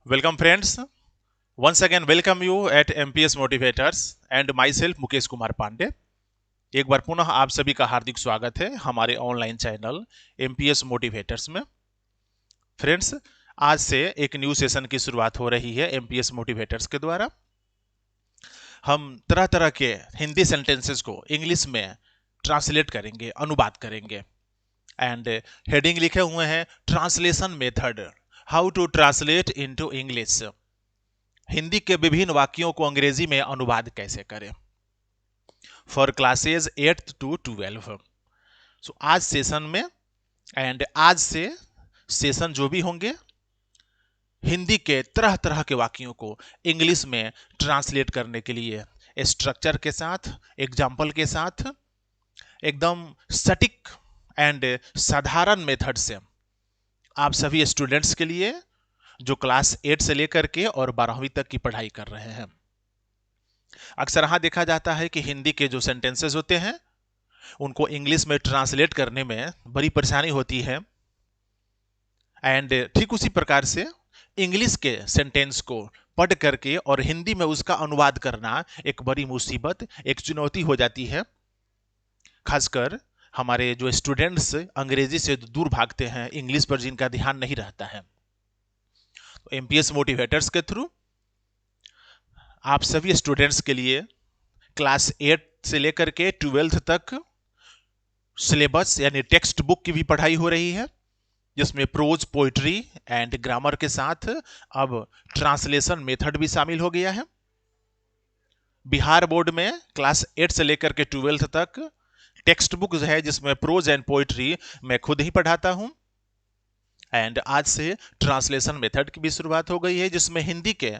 Welcome friends. Once again welcome you at MPS Motivators and myself Mukesh Kumar Pandey. एक बार पुनः आप सभी का हार्दिक स्वागत है हमारे ऑनलाइन चैनल MPS मोटिवेटर्स में। फ्रेंड्स, आज से एक न्यू सेशन की शुरुआत हो रही है MPS मोटिवेटर्स के द्वारा। हम तरह तरह के हिंदी सेंटेंसेस को इंग्लिश में ट्रांसलेट करेंगे, अनुवाद करेंगे। एंड हेडिंग लिखे हुए हैं translation method, how to translate into English. Hindi के विभिन्न वाक्यों को अंग्रेजी में अनुवाद कैसे करें फॉर क्लासेज 8th to 12। सो आज सेशन में एंड आज से सेशन जो भी होंगे हिंदी के तरह तरह के वाक्यों को इंग्लिश में ट्रांसलेट करने के लिए स्ट्रक्चर के साथ, एग्जाम्पल के साथ, एकदम सटीक एंड साधारण मेथड से आप सभी स्टूडेंट्स के लिए जो क्लास 8 से लेकर के और 12वीं तक की पढ़ाई कर रहे हैं। अक्सर यहां देखा जाता है कि हिंदी के जो सेंटेंसेस होते हैं उनको इंग्लिश में ट्रांसलेट करने में बड़ी परेशानी होती है। एंड ठीक उसी प्रकार से इंग्लिश के सेंटेंस को पढ़ करके और हिंदी में उसका अनुवाद करना एक बड़ी मुसीबत, एक चुनौती हो जाती है। खासकर हमारे जो स्टूडेंट्स अंग्रेजी से दूर भागते हैं, इंग्लिश पर जिनका ध्यान नहीं रहता है। तो एमपीएस मोटिवेटर्स के थ्रू आप सभी स्टूडेंट्स के लिए क्लास 8 से लेकर के 12th तक सिलेबस यानी टेक्स्ट बुक की भी पढ़ाई हो रही है, जिसमें प्रोज, पोइट्री एंड ग्रामर के साथ अब ट्रांसलेशन मेथड भी शामिल हो गया है। बिहार बोर्ड में क्लास 8 से लेकर के 12th तक टेक्स्ट बुक है जिसमें प्रोज एंड पोइट्री मैं खुद ही पढ़ाता हूं। एंड आज से ट्रांसलेशन मेथड की भी शुरुआत हो गई है, जिसमें हिंदी के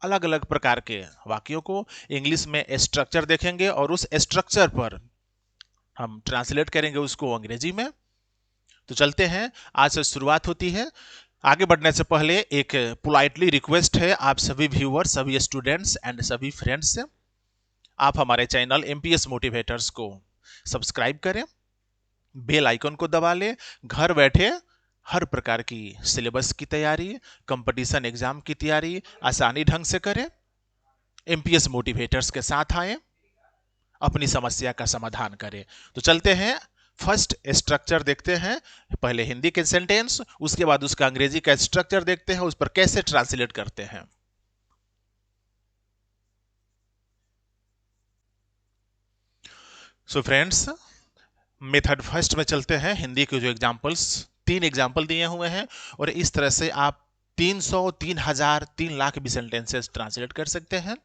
अलग अलग प्रकार के वाक्यों को इंग्लिश में स्ट्रक्चर देखेंगे और उस स्ट्रक्चर पर हम ट्रांसलेट करेंगे उसको अंग्रेजी में। तो चलते हैं, आज से शुरुआत होती है। आगे बढ़ने से पहले एक पोलाइटली रिक्वेस्ट है आप सभी व्यूअर्स, सभी स्टूडेंट्स एंड सभी फ्रेंड्स से, आप हमारे चैनल एमपीएस मोटिवेटर्स को सब्सक्राइब करें, बेल आइकन को दबा लें। घर बैठे हर प्रकार की सिलेबस की तैयारी, कंपटीशन एग्जाम की तैयारी आसानी ढंग से करें। एमपीएस मोटिवेटर्स के साथ आए, अपनी समस्या का समाधान करें। तो चलते हैं, फर्स्ट स्ट्रक्चर देखते हैं। पहले हिंदी के सेंटेंस, उसके बाद उसका अंग्रेजी का स्ट्रक्चर देखते हैं, उस पर कैसे ट्रांसलेट करते हैं। सो फ्रेंड्स, मेथड फर्स्ट में चलते हैं। हिंदी के जो एग्जांपल्स, 3 एग्जांपल दिए हुए हैं और इस तरह से आप 300, 3000, 3 लाख भी सेंटेंसेस ट्रांसलेट कर सकते हैं।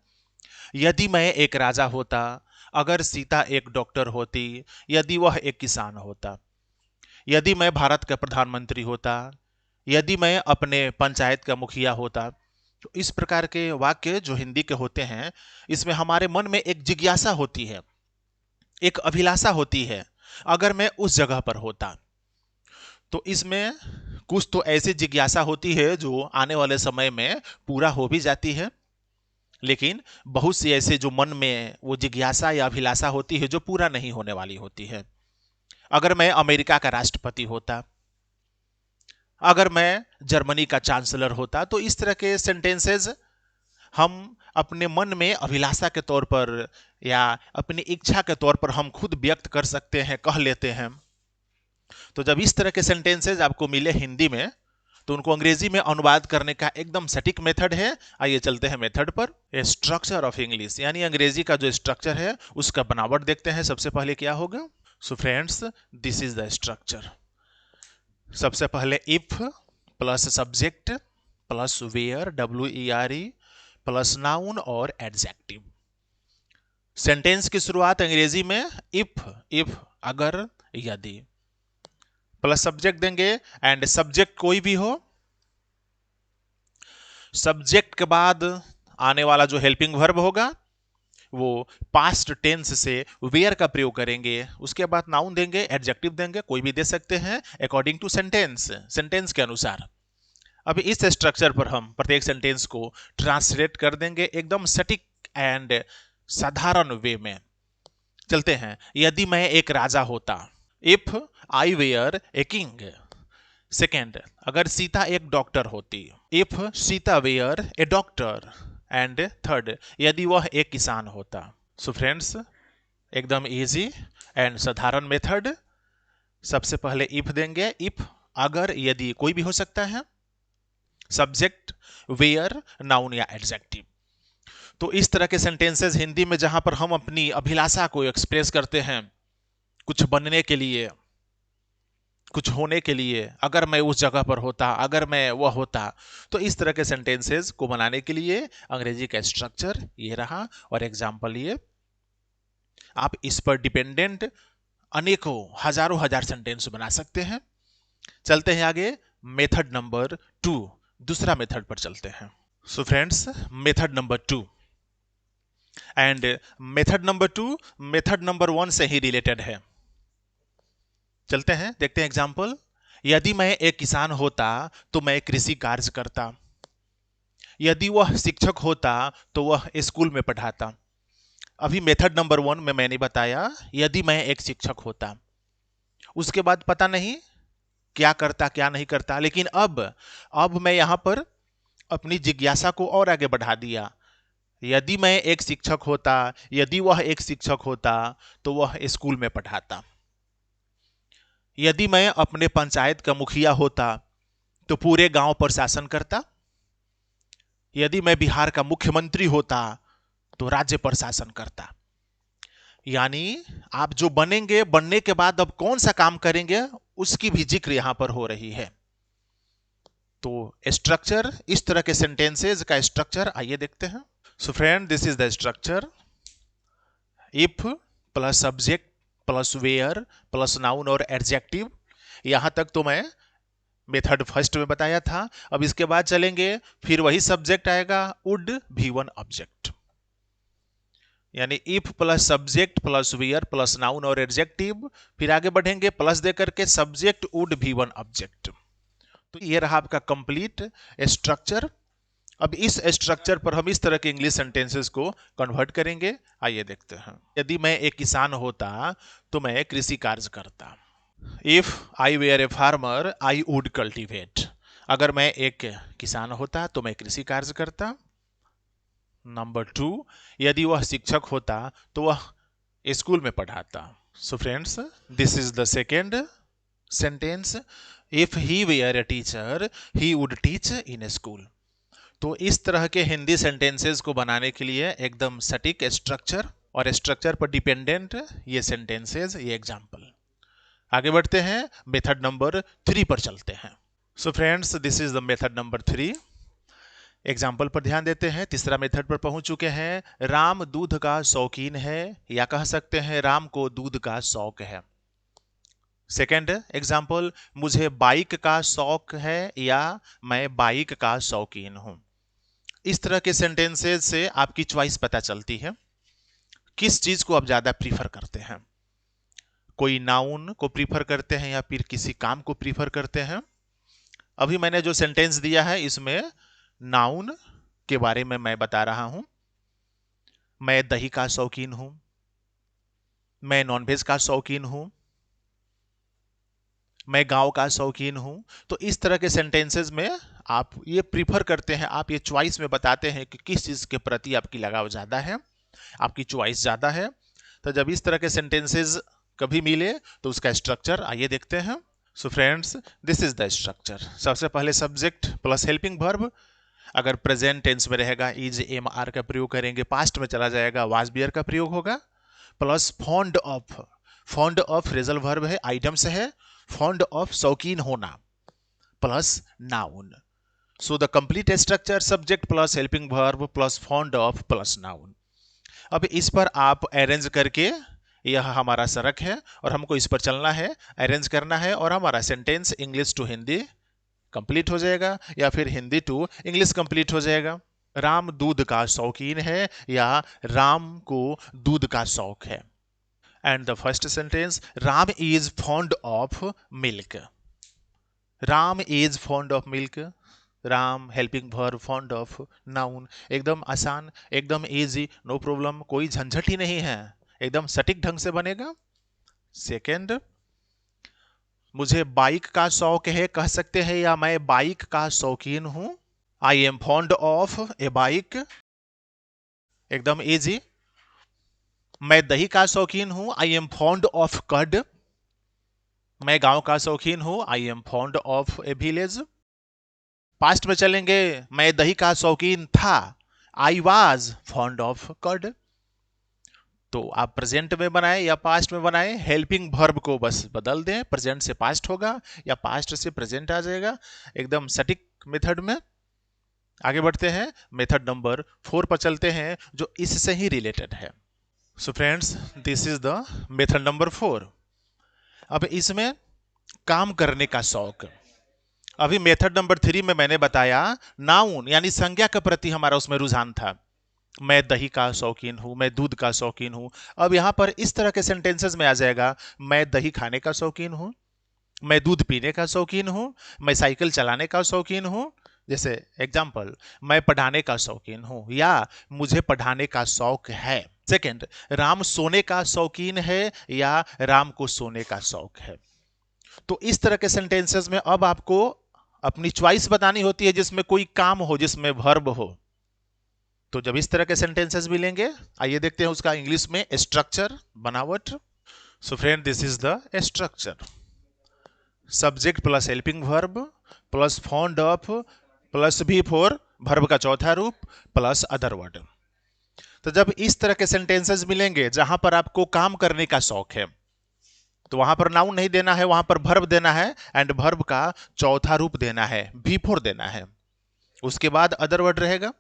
यदि मैं एक राजा होता, अगर सीता एक डॉक्टर होती, यदि वह एक किसान होता, यदि मैं भारत का प्रधानमंत्री होता, यदि मैं अपने पंचायत का मुखिया होता। तो इस प्रकार के वाक्य जो हिंदी के होते हैं, इसमें हमारे मन में एक जिज्ञासा होती है, एक अभिलाषा होती है, अगर मैं उस जगह पर होता। तो इसमें कुछ तो ऐसी जिज्ञासा होती है जो आने वाले समय में पूरा हो भी जाती है, लेकिन बहुत सी ऐसे जो मन में वो जिज्ञासा या अभिलाषा होती है जो पूरा नहीं होने वाली होती है। अगर मैं अमेरिका का राष्ट्रपति होता, अगर मैं जर्मनी का चांसलर होता। तो इस तरह के सेंटेंसेस हम अपने मन में अभिलाषा के तौर पर या अपनी इच्छा के तौर पर हम खुद व्यक्त कर सकते हैं, कह लेते हैं। तो जब इस तरह के सेंटेंसेस आपको मिले हिंदी में, तो उनको अंग्रेजी में अनुवाद करने का एकदम सटीक मेथड है। आइए चलते हैं मेथड पर। स्ट्रक्चर ऑफ इंग्लिश यानी अंग्रेजी का जो स्ट्रक्चर है उसका बनावट देखते हैं। सबसे पहले क्या होगा? So friends, this is the structure. सबसे पहले if plus subject plus were, WERE plus noun और एडजेक्टिव। सेंटेंस की शुरुआत अंग्रेजी में इफ अगर, यदि, प्लस सब्जेक्ट देंगे एंड सब्जेक्ट कोई भी हो। सब्जेक्ट के बाद आने वाला जो हेल्पिंग वर्ब होगा वो पास्ट टेंस से वेयर का प्रयोग करेंगे। उसके बाद नाउन देंगे, एडजेक्टिव देंगे, कोई भी दे सकते हैं अकॉर्डिंग टू सेंटेंस, सेंटेंस के अनुसार। अब इस स्ट्रक्चर पर हम प्रत्येक सेंटेंस को ट्रांसलेट कर देंगे एकदम सटीक एंड साधारण वे में। चलते हैं। यदि मैं एक राजा होता, if I were a king. Second, अगर सीता एक डॉक्टर होती, if Sita were a doctor. And third, यदि वह एक किसान होता। सो फ्रेंड्स, एकदम इजी एंड साधारण मेथड। सबसे पहले इफ देंगे, इफ अगर यदि कोई भी हो सकता है, सब्जेक्ट वेयर नाउन या एडजेक्टिव। तो इस तरह के सेंटेंसेस हिंदी में जहां पर हम अपनी अभिलाषा को एक्सप्रेस करते हैं, कुछ बनने के लिए, कुछ होने के लिए, अगर मैं उस जगह पर होता, अगर मैं वह होता, तो इस तरह के सेंटेंसेस को बनाने के लिए अंग्रेजी का स्ट्रक्चर ये रहा। और एग्जाम्पल ये, आप इस पर डिपेंडेंट अनेकों हजारों हजार सेंटेंस बना सकते हैं। चलते हैं आगे, मेथड नंबर 2, दूसरा मेथड पर चलते हैं। So friends, method number 2, and method number 2 method number 1 से ही रिलेटेड है। चलते हैं, देखते हैं एग्जाम्पल। यदि मैं एक किसान होता तो मैं कृषि कार्य करता। यदि वह शिक्षक होता तो वह स्कूल में पढ़ाता। अभी मेथड नंबर 1 में मैंने बताया यदि मैं एक शिक्षक होता, उसके बाद पता नहीं क्या करता क्या नहीं करता, लेकिन अब मैं यहां पर अपनी जिज्ञासा को और आगे बढ़ा दिया। यदि मैं एक शिक्षक होता, यदि वह एक शिक्षक होता तो वह स्कूल में पढ़ाता। यदि मैं अपने पंचायत का मुखिया होता तो पूरे गांव पर शासन करता। यदि मैं बिहार का मुख्यमंत्री होता तो राज्य पर शासन करता। यानी आप जो बनेंगे, बनने के बाद अब कौन सा काम करेंगे, उसकी भी जिक्र यहां पर हो रही है। तो स्ट्रक्चर, इस तरह के सेंटेंसेस का स्ट्रक्चर आइए देखते हैं। So friend, this is the structure. If plus subject plus were plus noun और एडजेक्टिव। यहां तक तो मैं मेथड फर्स्ट में बताया था। अब इसके बाद चलेंगे, फिर वही सब्जेक्ट आएगा, वुड भी वन ऑब्जेक्ट। यानी if plus subject plus were plus noun और एडजेक्टिव, फिर आगे बढ़ेंगे प्लस देकर के subject would V one object. तो ये रहा आपका कंप्लीट स्ट्रक्चर। अब इस स्ट्रक्चर पर हम इस तरह के इंग्लिश सेंटेंसेस को कन्वर्ट करेंगे। आइए देखते हैं। यदि मैं एक किसान होता तो मैं कृषि कार्य करता। If I were a farmer I would cultivate. अगर मैं एक किसान होता तो मैं कृषि कार्य करता। नंबर 2, यदि वह शिक्षक होता तो वह स्कूल में पढ़ाता। So friends, this is the second sentence. If he were a teacher he would teach in a school. तो इस तरह के हिंदी सेंटेंसेस को बनाने के लिए एकदम सटीक स्ट्रक्चर और स्ट्रक्चर पर डिपेंडेंट ये सेंटेंसेस, ये एग्जांपल। आगे बढ़ते हैं, मेथड नंबर 3 पर चलते हैं। सो friends, this is the method number 3। Example पर ध्यान देते हैं। तीसरा मेथड पर पहुंच चुके हैं। राम दूध का शौकीन है, या कह सकते हैं राम को दूध का शौक है। सेकेंड एग्जाम्पल, मुझे बाइक का शौक है, या मैं बाइक का शौकीन हूं। इस तरह के सेंटेंसेस से आपकी चॉइस पता चलती है, किस चीज को आप ज्यादा प्रीफर करते हैं। कोई नाउन को प्रीफर करते हैं या फिर किसी काम को प्रीफर करते हैं। अभी मैंने जो सेंटेंस दिया है इसमें नाउन के बारे में मैं बता रहा हूं। मैं दही का शौकीन हूं, मैं नॉनवेज का शौकीन हूं, मैं गांव का शौकीन हूं। तो इस तरह के सेंटेंसेस में आप ये प्रीफर करते हैं, आप ये चॉइस में बताते हैं कि किस चीज के प्रति आपकी लगाव ज्यादा है, आपकी चॉइस ज्यादा है। तो जब इस तरह के सेंटेंसेस कभी मिले तो उसका स्ट्रक्चर आइए देखते हैं। सो friends, this is the structure. सबसे पहले सब्जेक्ट प्लस हेल्पिंग वर्ब। अगर प्रेजेंट टेंस में रहेगा इज एम आर का प्रयोग करेंगे, पास्ट में चला जाएगा वाज बियर का प्रयोग होगा, plus fond of. Fond of phrasal verb है, आइटम से है, फॉन्ड ऑफ शौकीन होना, plus noun. So the complete structure subject plus helping verb plus fond of plus noun. अब इस पर आप अरेंज करके, यह हमारा सड़क है और हमको इस पर चलना है, अरेंज करना है, और हमारा sentence English to Hindi complete हो जाएगा, या फिर हिंदी टू इंग्लिश कंप्लीट हो जाएगा। राम दूध का शौकीन है, या राम को दूध का शौक है। And the first sentence, Ram is fond of milk. Ram is fond of milk, Ram helping verb fond of noun. एकदम आसान, एकदम इजी, नो प्रॉब्लम, कोई झंझट ही नहीं है, एकदम सटीक ढंग से बनेगा। सेकेंड, मुझे बाइक का शौक है कह सकते हैं, या मैं बाइक का शौकीन हूं। I am fond of a bike, एकदम इजी। मैं दही का शौकीन हूं, I am fond of curd. मैं गांव का शौकीन हूं, I am fond of a village. Past में चलेंगे, मैं दही का शौकीन था, I was fond of curd. तो आप प्रेजेंट में बनाए या पास्ट में बनाए, हेल्पिंग वर्ब को बस बदल दें, प्रेजेंट से पास्ट होगा या पास्ट से प्रेजेंट आ जाएगा, एकदम सटीक मेथड में। आगे बढ़ते हैं, मेथड नंबर 4 पर चलते हैं जो इससे ही रिलेटेड है। सो friends, this is the method number 4। अब इसमें काम करने का शौक। अभी मेथड नंबर 3 में मैंने बताया नाउन यानी संज्ञा के प्रति हमारा उसमें रुझान था, मैं दही का शौकीन हूं, मैं दूध का शौकीन हूं। अब यहां पर इस तरह के सेंटेंसेस में आ जाएगा, मैं दही खाने का शौकीन हूं, मैं दूध पीने का शौकीन हूं, मैं साइकिल चलाने का शौकीन हूं। जैसे एग्जाम्पल, मैं पढ़ाने का शौकीन हूं या मुझे पढ़ाने का शौक है। सेकंड, राम सोने का शौकीन है या राम को सोने का शौक है। तो इस तरह के सेंटेंसेस में अब आपको अपनी चॉइस बतानी होती है जिसमें कोई काम हो, जिसमें वर्ब हो। तो जब इस तरह के सेंटेंसेस मिलेंगे, आइए देखते हैं उसका इंग्लिश में स्ट्रक्चर, बनावट। सो friend, this is the structure. Subject plus helping verb plus fond of plus V for verb का चौथा रूप प्लस अदर वर्ड। तो जब इस तरह के सेंटेंसेस मिलेंगे जहां पर आपको काम करने का शौक है, तो वहां पर नाउन नहीं देना है, वहां पर वर्ब देना है, एंड वर्ब का चौथा रूप देना है, भी फोर देना है। उसके बाद अदर वर्ड रहेगा,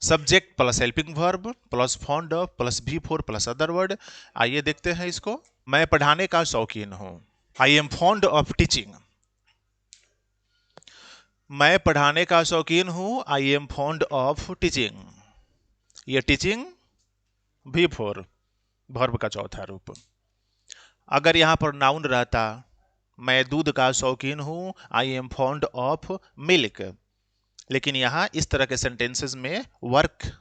subject plus helping verb plus fond of plus भी फोर प्लस अदर वर्ड। आइए देखते हैं इसको। मैं पढ़ाने का शौकीन हूं, I am fond of teaching. मैं पढ़ाने का शौकीन हूं, I am fond of teaching. ये टीचिंग भी फोर, वर्ब का चौथा रूप। अगर यहां पर नाउन रहता, मैं दूध का शौकीन हूं, I am fond of milk. लेकिन यहां इस तरह के सेंटेंसेस में वर्क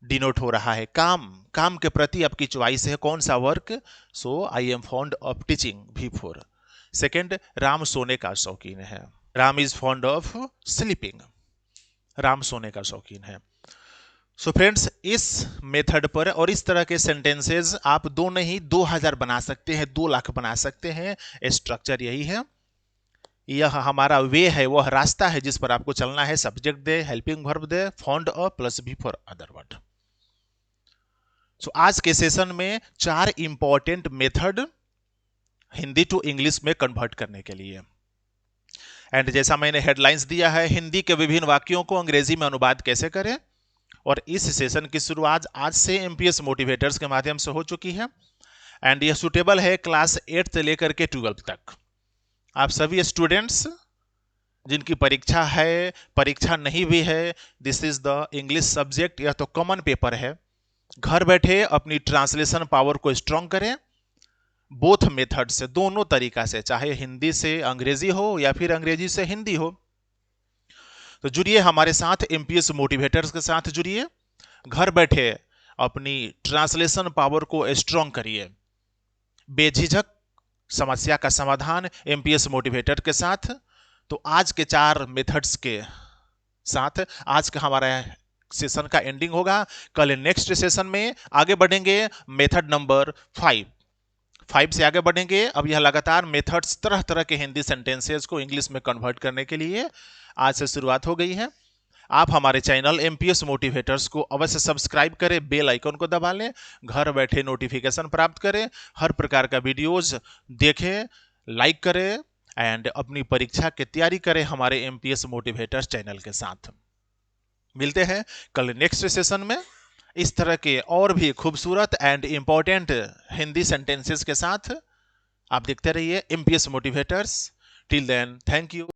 डिनोट हो रहा है, काम के प्रति आपकी चॉइस है कौन सा work. So I am fond of teaching, भी फोर। सेकेंड, राम सोने का शौकीन है, Ram is fond of sleeping. Ram सोने का शौकीन है। सो फ्रेंड्स, इस मेथड पर और इस तरह के सेंटेंसेस आप दो नहीं 2000 बना सकते हैं, 2 लाख बना सकते हैं। स्ट्रक्चर यही है, यह हमारा वे है, वह रास्ता है जिस पर आपको चलना है। सब्जेक्ट दे, हेल्पिंग वर्ब दे, fond of plus V four other word. So आज के सेशन में 4 important method Hindi to English में कन्वर्ट करने के लिए। एंड जैसा मैंने हेडलाइंस दिया है, हिंदी के विभिन्न वाक्यों को अंग्रेजी में अनुवाद कैसे करें। और इस सेशन की शुरुआत आज से एमपीएस मोटिवेटर्स के माध्यम से हो चुकी है, एंड यह सुटेबल है क्लास 8 से लेकर के 12 तक। आप सभी स्टूडेंट्स जिनकी परीक्षा है, परीक्षा नहीं भी है, this is the English subject, यह तो कॉमन पेपर है। घर बैठे अपनी ट्रांसलेशन पावर को स्ट्रांग करें, बोथ मेथड से, दोनों तरीका से, चाहे हिंदी से अंग्रेजी हो या फिर अंग्रेजी से हिंदी हो। तो जुड़िए हमारे साथ, एमपीएस मोटिवेटर्स के साथ जुड़िए, घर बैठे अपनी ट्रांसलेशन पावर को स्ट्रांग करिए। बेझिझक समस्या का समाधान एमपीएस मोटिवेटर के साथ। तो आज के 4 मेथड्स के साथ आज का हमारा सेशन का एंडिंग होगा। कल नेक्स्ट सेशन में आगे बढ़ेंगे मेथड नंबर 5 से आगे बढ़ेंगे। अब यह लगातार मेथड्स, तरह तरह के हिंदी सेंटेंसेस को इंग्लिश में कन्वर्ट करने के लिए आज से शुरुआत हो गई है। आप हमारे चैनल एमपीएस मोटिवेटर्स को अवश्य सब्सक्राइब करें, बेल आइकन को दबा लें, घर बैठे नोटिफिकेशन प्राप्त करें, हर प्रकार का वीडियोज देखें, लाइक करें, एंड अपनी परीक्षा की तैयारी करें हमारे एमपीएस मोटिवेटर्स चैनल के साथ। मिलते हैं कल नेक्स्ट सेशन में इस तरह के और भी खूबसूरत एंड इंपॉर्टेंट हिंदी सेंटेंसेस के साथ। आप देखते रहिए MPS motivators. Till then, thank you.